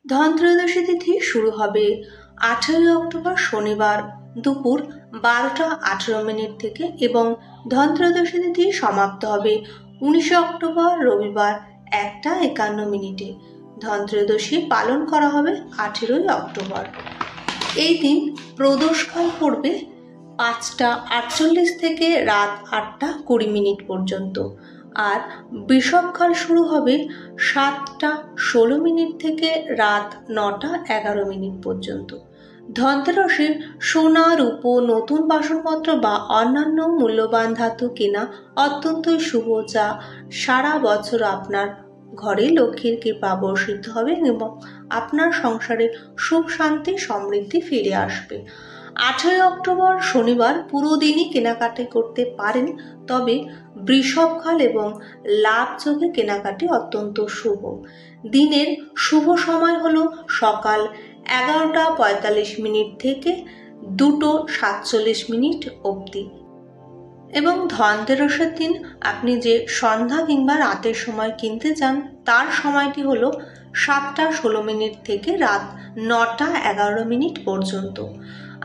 ধনত্রয়োদশী তিথি শুরু হবে 18 অক্টোবর শনিবার দুপুর 12:18 থেকে এবং ধনত্রয়োদশী তিথি সমাপ্ত হবে 19 অক্টোবর রবিবার 1:51। ধনত্রয়োদশী পালন করা হবে 18 অক্টোবর। এই দিন প্রদোষকাল পড়বে 5:48 থেকে রাত 8:20 পর্যন্ত, আর বিষবকাল শুরু হবে 7:16 থেকে রাত 9:11 পর্যন্ত। ধনতেরাসে সোনা, রূপো, নতুন বাসনপত্র বা অন্যান্য মূল্যবান ধাতু কেনা অত্যন্তই শুভ, যা সারা বছর আপনার ঘরে লক্ষ্মীর কৃপা বর্ষিত হবে এবং আপনার সংসারে সুখ, শান্তি, সমৃদ্ধি ফিরে আসবে। 18 অক্টোবর শনিবার পুরো দিনই কেনাকাটি করতে পারেন, তবে বৃষভকাল এবং লাভযোগে কেনাকাটি অত্যন্ত শুভ। দিনের শুভ সময় হলো সকাল 11:45 থেকে 2:47 অবধি এবং ধনতেরাসের দিন আপনি যে সন্ধ্যা কিংবা রাতের সময় কিনতে চান তার সময়টি হলো 7:16 থেকে রাত 9:11 পর্যন্ত।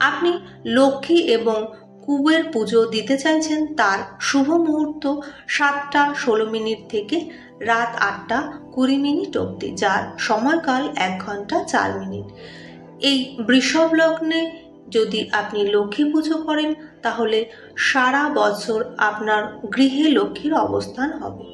আপনি লক্ষ্মী এবং কুবের পুজো দিতে চাইছেন তার শুভ মুহূর্ত 7:16 থেকে রাত 8:20 অবধি, যার সময়কাল 1 ঘন্টা 4 মিনিট। এই বৃষভ লগ্নে যদি আপনি লক্ষ্মী পুজো করেন তাহলে সারা বছর আপনার গৃহে লক্ষ্মীর অবস্থান হবে।